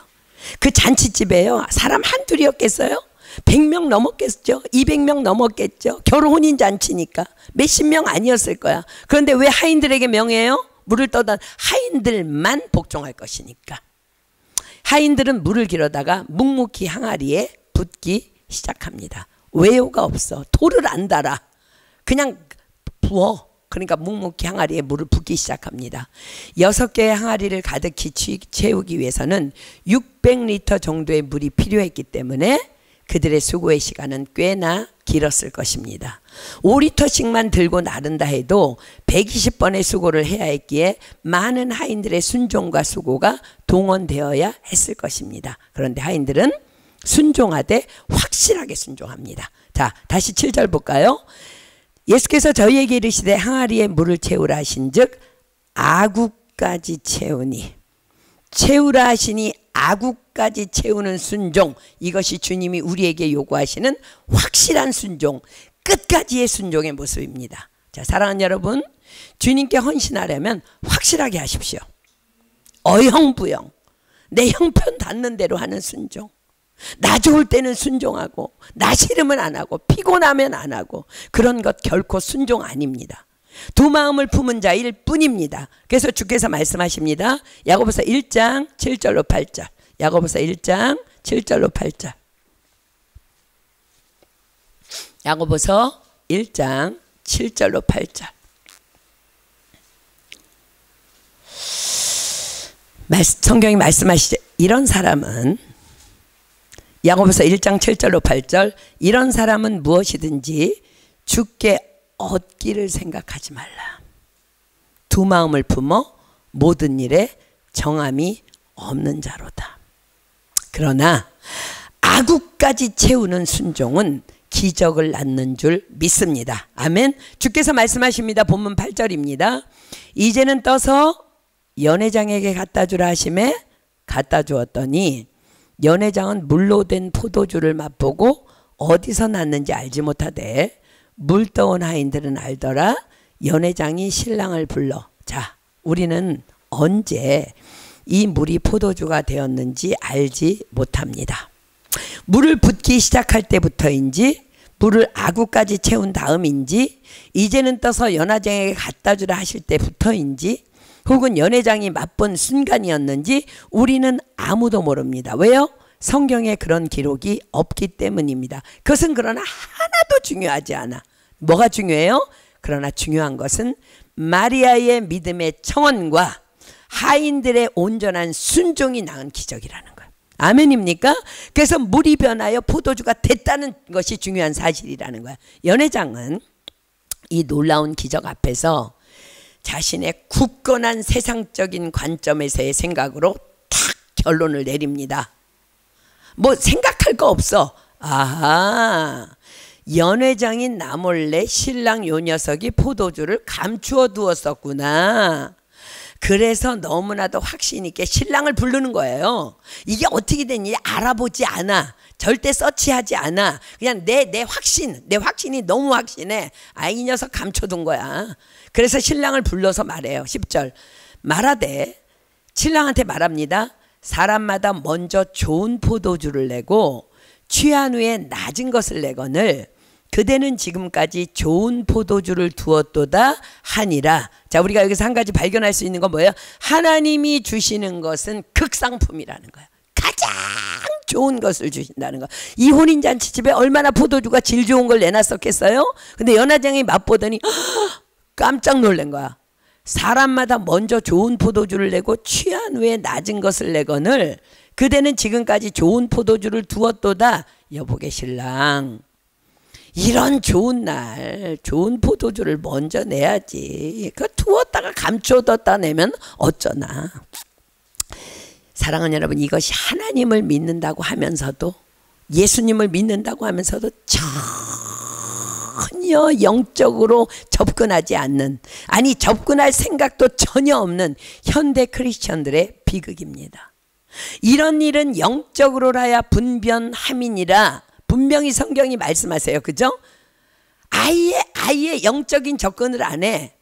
그 잔치집에요, 사람 한둘이었겠어요? 100명 넘었겠죠? 200명 넘었겠죠? 결혼인 잔치니까 몇십 명 아니었을 거야. 그런데 왜 하인들에게 명해요? 물을 떠던 하인들만 복종할 것이니까. 하인들은 물을 기르다가 묵묵히 항아리에 붓기 시작합니다. 외요가 없어. 돌을 안 달아. 그냥 부어. 그러니까 묵묵히 항아리에 물을 붓기 시작합니다. 6개의 항아리를 가득히 채우기 위해서는 600리터 정도의 물이 필요했기 때문에 그들의 수고의 시간은 꽤나 길었을 것입니다. 5리터씩만 들고 나른다 해도 120번의 수고를 해야 했기에 많은 하인들의 순종과 수고가 동원되어야 했을 것입니다. 그런데 하인들은 순종하되 확실하게 순종합니다. 자, 다시 7절 볼까요? 예수께서 저희에게 이르시되 항아리에 물을 채우라 하신즉 아구까지 채우니, 채우라 하시니 아구까지 채우는 순종, 이것이 주님이 우리에게 요구하시는 확실한 순종, 끝까지의 순종의 모습입니다. 자, 사랑하는 여러분, 주님께 헌신하려면 확실하게 하십시오. 어영부영, 내 형편 닿는 대로 하는 순종. 나 좋을 때는 순종하고 나 싫으면 안 하고 피곤하면 안 하고, 그런 것 결코 순종 아닙니다. 두 마음을 품은 자일 뿐입니다. 그래서 주께서 말씀하십니다. 야고보서 1장 7절로 8절. 야고보서 1장 7절로 8절. 야고보서 1장 7절로 8절. 성경이 말씀하시죠. 이런 사람은, 야고보서 1장 7절로 8절, 이런 사람은 무엇이든지 주께 얻기를 생각하지 말라. 두 마음을 품어 모든 일에 정함이 없는 자로다. 그러나 아구까지 채우는 순종은 기적을 낳는 줄 믿습니다. 아멘. 주께서 말씀하십니다. 본문 8절입니다. 이제는 떠서 연회장에게 갖다 주라 하심에 갖다 주었더니 연회장은 물로 된 포도주를 맛보고 어디서 났는지 알지 못하되 물 떠온 하인들은 알더라. 연회장이 신랑을 불러. 자, 우리는 언제 이 물이 포도주가 되었는지 알지 못합니다. 물을 붓기 시작할 때부터인지, 물을 아구까지 채운 다음인지, 이제는 떠서 연회장에게 갖다 주라 하실 때부터인지, 혹은 연회장이 맛본 순간이었는지 우리는 아무도 모릅니다. 왜요? 성경에 그런 기록이 없기 때문입니다. 그것은 그러나 하나도 중요하지 않아. 뭐가 중요해요? 그러나 중요한 것은 마리아의 믿음의 청원과 하인들의 온전한 순종이 낳은 기적이라는 거예요. 아멘입니까? 그래서 물이 변하여 포도주가 됐다는 것이 중요한 사실이라는 거예요. 연회장은 이 놀라운 기적 앞에서 자신의 굳건한 세상적인 관점에서의 생각으로 탁 결론을 내립니다. 뭐 생각할 거 없어. 아하, 연회장인 나 몰래 신랑 요 녀석이 포도주를 감추어 두었었구나. 그래서 너무나도 확신 있게 신랑을 부르는 거예요. 이게 어떻게 된 일이 알아보지 않아. 절대 서치하지 않아. 그냥 내 확신이 너무 확신해. 아, 이 녀석 감춰둔 거야. 그래서 신랑을 불러서 말해요. 10절. 말하되, 신랑한테 말합니다. 사람마다 먼저 좋은 포도주를 내고 취한 후에 낮은 것을 내거늘 그대는 지금까지 좋은 포도주를 두었도다 하니라. 자, 우리가 여기서 한 가지 발견할 수 있는 건 뭐예요? 하나님이 주시는 것은 극상품이라는 거예요. 가장 좋은 것을 주신다는 거. 이 혼인잔치집에 얼마나 포도주가 질 좋은 걸 내놨었겠어요? 근데 연회장이 맛보더니 깜짝 놀란 거야. 사람마다 먼저 좋은 포도주를 내고 취한 후에 낮은 것을 내거늘 그대는 지금까지 좋은 포도주를 두었도다. 여보게 신랑, 이런 좋은 날 좋은 포도주를 먼저 내야지. 그 두었다가 감춰뒀다 내면 어쩌나. 사랑하는 여러분, 이것이 하나님을 믿는다고 하면서도, 예수님을 믿는다고 하면서도 전혀 영적으로 접근하지 않는, 아니 접근할 생각도 전혀 없는 현대 크리스천들의 비극입니다. 이런 일은 영적으로라야 분변함이니라 분명히 성경이 말씀하세요. 그죠? 아예 영적인 접근을 안 해.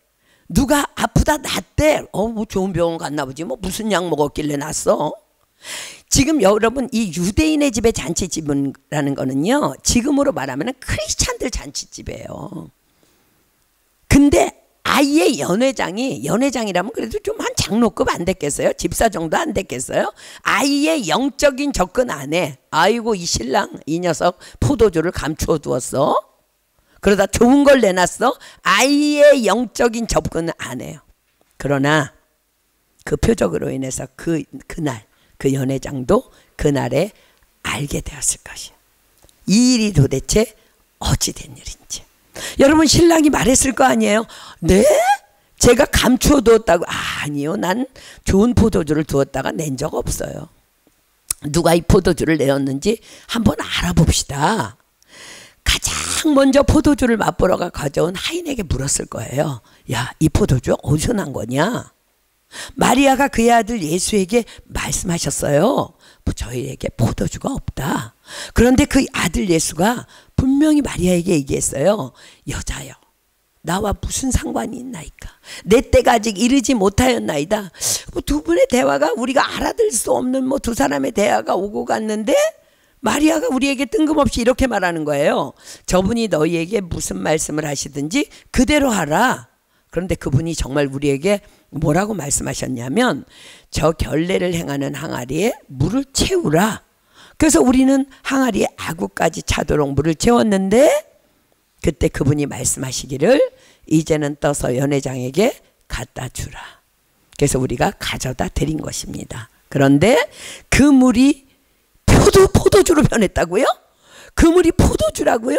누가 아프다 낫대. 뭐 좋은 병원 갔나 보지. 뭐 무슨 약 먹었길래 났어. 지금 여러분, 이 유대인의 집의 잔치집이라는 거는요, 지금으로 말하면 크리스찬들 잔치집이에요. 근데 아이의 연회장이라면 그래도 좀 한 장로급 안 됐겠어요? 집사 정도 안 됐겠어요? 아이의 영적인 접근 안에 아이고 이 신랑 이 녀석 포도주를 감추어 두었어. 그러다 좋은 걸 내놨어. 아이의 영적인 접근은 안 해요. 그러나 그 표적으로 인해서 그날 그 연회장도 그날에 알게 되었을 것이에요. 이 일이 도대체 어찌 된 일인지. 여러분 신랑이 말했을 거 아니에요? 네? 제가 감추어 두었다고? 아니요, 난 좋은 포도주를 두었다가 낸 적 없어요. 누가 이 포도주를 내었는지 한번 알아봅시다. 가장 먼저 포도주를 맛보러 가져온 하인에게 물었을 거예요. 야, 이 포도주 어디서 난 거냐? 마리아가 그의 아들 예수에게 말씀하셨어요. 저희에게 포도주가 없다. 그런데 그 아들 예수가 분명히 마리아에게 얘기했어요. 여자여, 나와 무슨 상관이 있나이까? 내 때가 아직 이르지 못하였나이다. 두 분의 대화가 우리가 알아들 수 없는 두 사람의 대화가 오고 갔는데 마리아가 우리에게 뜬금없이 이렇게 말하는 거예요. 저분이 너희에게 무슨 말씀을 하시든지 그대로 하라. 그런데 그분이 정말 우리에게 뭐라고 말씀하셨냐면 저 결례를 행하는 항아리에 물을 채우라. 그래서 우리는 항아리에 아구까지 차도록 물을 채웠는데 그때 그분이 말씀하시기를 이제는 떠서 연회장에게 갖다 주라. 그래서 우리가 가져다 드린 것입니다. 그런데 그 물이 포도주로 변했다고요? 그 물이 포도주라고요?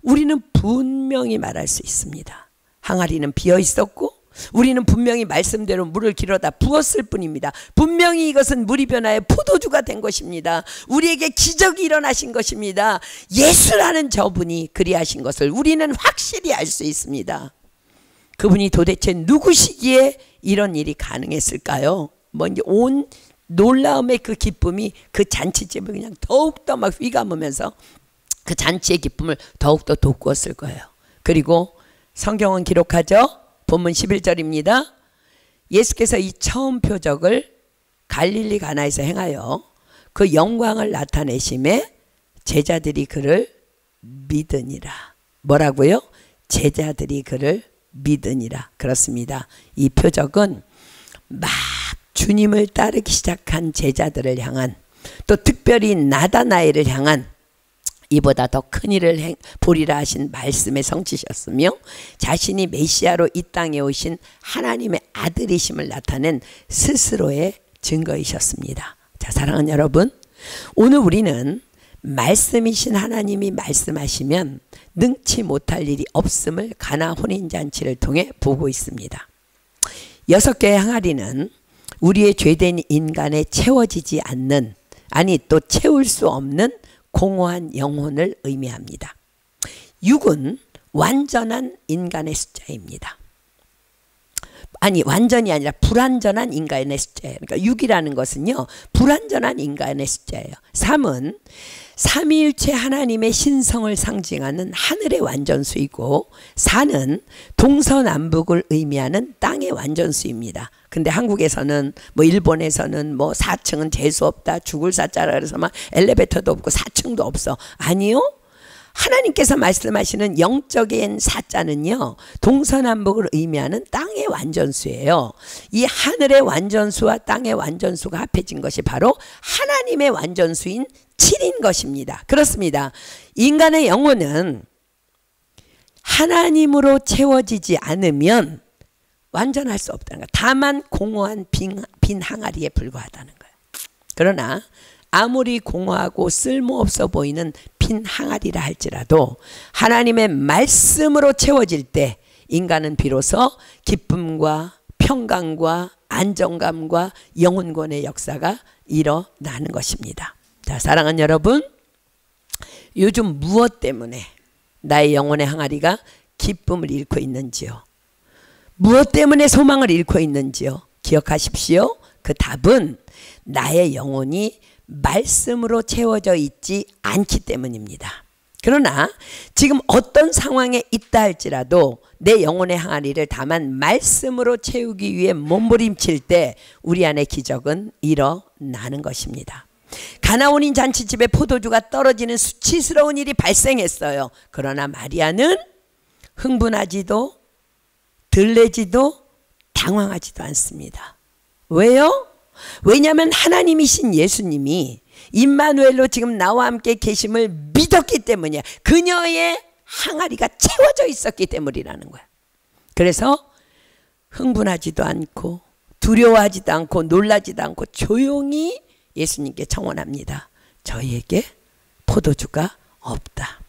우리는 분명히 말할 수 있습니다. 항아리는 비어 있었고 우리는 분명히 말씀대로 물을 길어다 부었을 뿐입니다. 분명히 이것은 물이 변하여 포도주가 된 것입니다. 우리에게 기적이 일어나신 것입니다. 예수라는 저분이 그리하신 것을 우리는 확실히 알 수 있습니다. 그분이 도대체 누구시기에 이런 일이 가능했을까요? 이제 온 놀라움의 그 기쁨이 그 잔치집을 그냥 더욱더 막 휘감으면서 그 잔치의 기쁨을 더욱더 돋구었을 거예요. 그리고 성경은 기록하죠. 본문 11절입니다. 예수께서 이 처음 표적을 갈릴리 가나에서 행하여 그 영광을 나타내심에 제자들이 그를 믿으니라. 뭐라고요? 제자들이 그를 믿으니라. 그렇습니다. 이 표적은 막 주님을 따르기 시작한 제자들을 향한, 또 특별히 나다나엘을 향한 이보다 더 큰 일을 보리라 하신 말씀의 성취셨으며 자신이 메시아로 이 땅에 오신 하나님의 아들이심을 나타낸 스스로의 증거이셨습니다. 자, 사랑하는 여러분, 오늘 우리는 말씀이신 하나님이 말씀하시면 능치 못할 일이 없음을 가나 혼인잔치를 통해 보고 있습니다. 6개의 항아리는 우리의 죄된 인간에 채워지지 않는, 아니 또 채울 수 없는 공허한 영혼을 의미합니다. 6은 완전한 인간의 숫자입니다. 아니, 완전이 아니라 불완전한 인간의 숫자예요. 그러니까 6이라는 것은요, 불완전한 인간의 숫자예요. 3은 삼위일체 하나님의 신성을 상징하는 하늘의 완전수이고, 4는 동서남북을 의미하는 땅의 완전수입니다. 근데 한국에서는 일본에서는 4층은 재수 없다, 죽을 사자라 그래서 막 엘리베이터도 없고 4층도 없어. 아니요, 하나님께서 말씀하시는 영적인 사자는요, 동서남북을 의미하는 땅의 완전수예요. 이 하늘의 완전수와 땅의 완전수가 합해진 것이 바로 하나님의 완전수인 7인 것입니다. 그렇습니다. 인간의 영혼은 하나님으로 채워지지 않으면 완전할 수 없다는 거예요. 다만 공허한 빈 항아리에 불과하다는 거예요. 그러나 아무리 공허하고 쓸모없어 보이는 빈 항아리라 할지라도 하나님의 말씀으로 채워질 때 인간은 비로소 기쁨과 평강과 안정감과 영혼권의 역사가 일어나는 것입니다. 자, 사랑하는 여러분, 요즘 무엇 때문에 나의 영혼의 항아리가 기쁨을 잃고 있는지요? 무엇 때문에 소망을 잃고 있는지요? 기억하십시오. 그 답은 나의 영혼이 말씀으로 채워져 있지 않기 때문입니다. 그러나 지금 어떤 상황에 있다 할지라도 내 영혼의 항아리를 다만 말씀으로 채우기 위해 몸부림칠 때 우리 안에 기적은 일어나는 것입니다. 가나 혼인 잔치집에 포도주가 떨어지는 수치스러운 일이 발생했어요. 그러나 마리아는 흥분하지도 들레지도 당황하지도 않습니다. 왜요? 왜냐하면 하나님이신 예수님이 임마누엘로 지금 나와 함께 계심을 믿었기 때문이야. 그녀의 항아리가 채워져 있었기 때문이라는 거야. 그래서 흥분하지도 않고 두려워하지도 않고 놀라지도 않고 조용히 예수님께 청원합니다. 저희에게 포도주가 없다.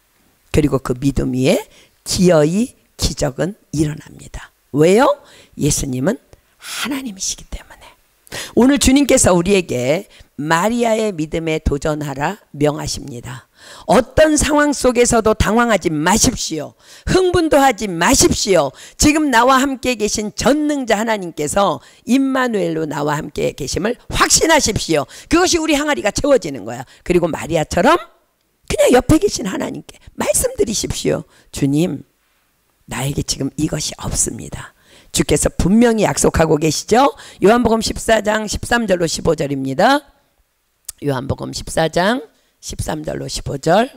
그리고 그 믿음 위에 기어이 기적은 일어납니다. 왜요? 예수님은 하나님이시기 때문에. 오늘 주님께서 우리에게 마리아의 믿음에 도전하라 명하십니다. 어떤 상황 속에서도 당황하지 마십시오. 흥분도 하지 마십시오. 지금 나와 함께 계신 전능자 하나님께서 임마누엘로 나와 함께 계심을 확신하십시오. 그것이 우리 항아리가 채워지는 거야. 그리고 마리아처럼 그냥 옆에 계신 하나님께 말씀드리십시오. 주님, 나에게 지금 이것이 없습니다. 주께서 분명히 약속하고 계시죠. 요한복음 14장 13절로 15절입니다. 요한복음 14장 13절로 15절.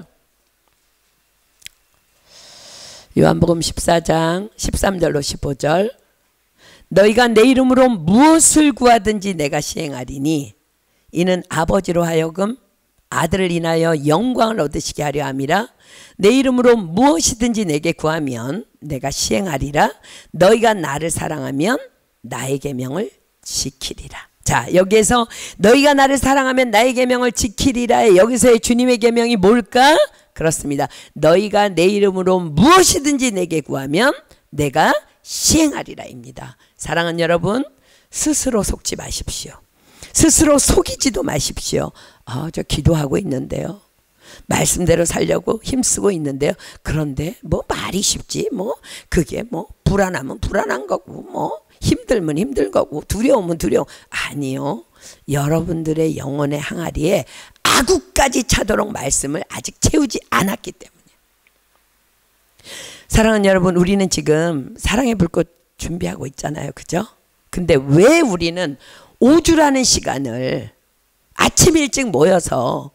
요한복음 14장 13절로 15절. 너희가 내 이름으로 무엇을 구하든지 내가 시행하리니 이는 아버지로 하여금 아들을 인하여 영광을 얻으시게 하려 함이라. 내 이름으로 무엇이든지 내게 구하면 내가 시행하리라. 너희가 나를 사랑하면 나의 계명을 지키리라. 자, 여기에서 너희가 나를 사랑하면 나의 계명을 지키리라에 여기서의 주님의 계명이 뭘까? 그렇습니다. 너희가 내 이름으로 무엇이든지 내게 구하면 내가 시행하리라입니다. 사랑하는 여러분, 스스로 속지 마십시오. 스스로 속이지도 마십시오. 저 기도하고 있는데요. 말씀대로 살려고 힘쓰고 있는데요. 그런데 뭐 말이 쉽지, 뭐 그게 뭐 불안하면 불안한 거고, 뭐 힘들면 힘든 거고, 두려우면 두려움. 아니요. 여러분들의 영혼의 항아리에 아구까지 차도록 말씀을 아직 채우지 않았기 때문에. 사랑하는 여러분, 우리는 지금 사랑의 불꽃 준비하고 있잖아요. 그죠? 근데 왜 우리는 5주라는 시간을 아침 일찍 모여서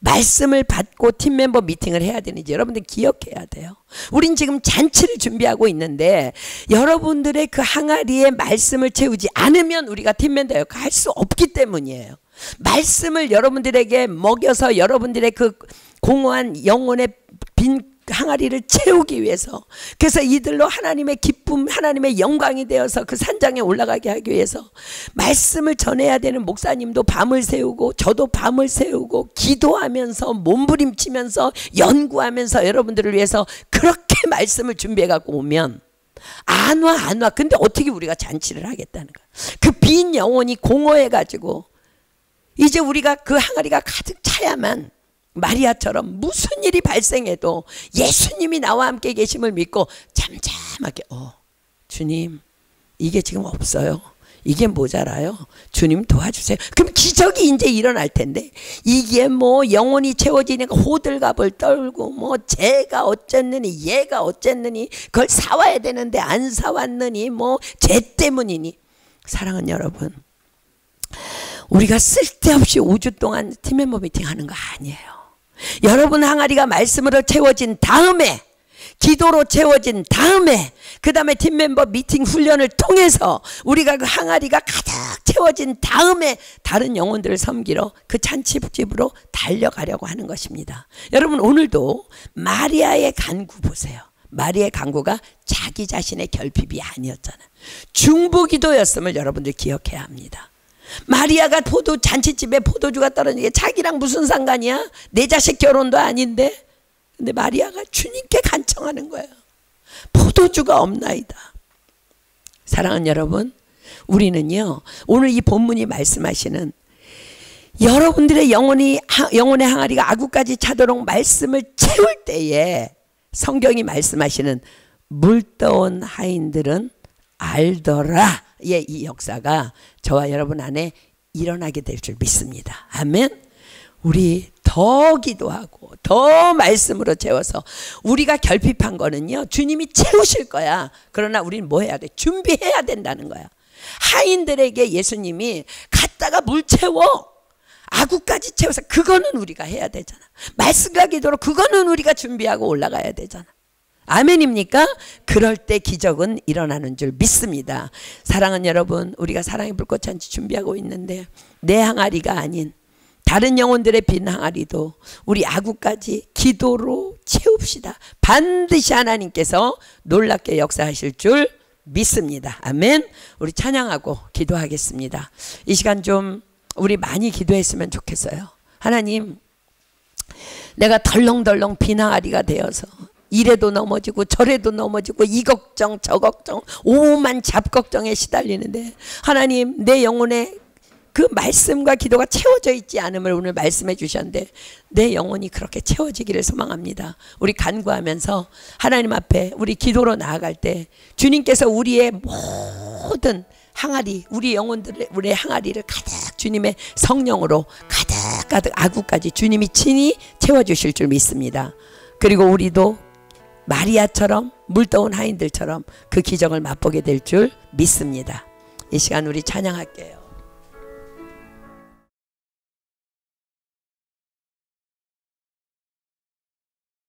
말씀을 받고 팀멤버 미팅을 해야 되는지 여러분들 기억해야 돼요. 우린 지금 잔치를 준비하고 있는데 여러분들의 그 항아리에 말씀을 채우지 않으면 우리가 팀멤버 역할을 할 수 없기 때문이에요. 말씀을 여러분들에게 먹여서 여러분들의 그 공허한 영혼의 빈 항아리를 채우기 위해서, 그래서 이들로 하나님의 기쁨, 하나님의 영광이 되어서 그 산장에 올라가게 하기 위해서 말씀을 전해야 되는 목사님도 밤을 새우고 저도 밤을 새우고 기도하면서 몸부림치면서 연구하면서 여러분들을 위해서 그렇게 말씀을 준비해 갖고 오면 안 와. 근데 어떻게 우리가 잔치를 하겠다는 거야. 그 빈 영혼이 공허해 가지고 이제 우리가 그 항아리가 가득 차야만 마리아처럼 무슨 일이 발생해도 예수님이 나와 함께 계심을 믿고 잠잠하게 주님, 이게 지금 없어요. 이게 모자라요. 주님 도와주세요. 그럼 기적이 이제 일어날 텐데, 이게 뭐 영혼이 채워지니까 호들갑을 떨고 뭐 쟤가 어쨌느니 얘가 어쨌느니 그걸 사와야 되는데 안 사왔느니 뭐 쟤 때문이니. 사랑하는 여러분, 우리가 쓸데없이 5주 동안 팀멤버 미팅 하는 거 아니에요. 여러분 항아리가 말씀으로 채워진 다음에, 기도로 채워진 다음에, 그 다음에 팀멤버 미팅 훈련을 통해서 우리가 그 항아리가 가득 채워진 다음에 다른 영혼들을 섬기러 그 잔치집으로 달려가려고 하는 것입니다. 여러분, 오늘도 마리아의 간구 보세요. 마리아의 간구가 자기 자신의 결핍이 아니었잖아요. 중보기도였음을 여러분들 기억해야 합니다. 마리아가 잔치집에 포도주가 떨어지는 게 자기랑 무슨 상관이야? 내 자식 결혼도 아닌데. 근데 마리아가 주님께 간청하는 거예요. 포도주가 없나이다. 사랑하는 여러분, 우리는요, 오늘 이 본문이 말씀하시는 여러분들의 영혼의 항아리가 아구까지 차도록 말씀을 채울 때에 성경이 말씀하시는 물떠온 하인들은 알더라. 이 역사가 저와 여러분 안에 일어나게 될 줄 믿습니다. 아멘. 우리 더 기도하고 더 말씀으로 채워서, 우리가 결핍한 거는요 주님이 채우실 거야. 그러나 우리는 뭐 해야 돼? 준비해야 된다는 거야. 하인들에게 예수님이 갔다가 물 채워, 아구까지 채워서, 그거는 우리가 해야 되잖아. 말씀과 기도로 그거는 우리가 준비하고 올라가야 되잖아. 아멘입니까? 그럴 때 기적은 일어나는 줄 믿습니다. 사랑하는 여러분, 우리가 사랑의 불꽃잔치 준비하고 있는데 내 항아리가 아닌 다른 영혼들의 빈 항아리도 우리 아구까지 기도로 채웁시다. 반드시 하나님께서 놀랍게 역사하실 줄 믿습니다. 아멘. 우리 찬양하고 기도하겠습니다. 이 시간 좀 우리 많이 기도했으면 좋겠어요. 하나님, 내가 덜렁덜렁 빈 항아리가 되어서 이래도 넘어지고 저래도 넘어지고 이 걱정 저 걱정 오만 잡걱정에 시달리는데 하나님, 내 영혼에 그 말씀과 기도가 채워져 있지 않음을 오늘 말씀해 주셨는데 내 영혼이 그렇게 채워지기를 소망합니다. 우리 간구하면서 하나님 앞에 우리 기도로 나아갈 때 주님께서 우리의 모든 항아리, 우리 영혼들의 우리의 항아리를 가득 주님의 성령으로 가득 아구까지 주님이 친히 채워주실 줄 믿습니다. 그리고 우리도 마리아처럼 물떠온 하인들처럼 그 기적을 맛보게 될 줄 믿습니다. 이 시간 우리 찬양할게요.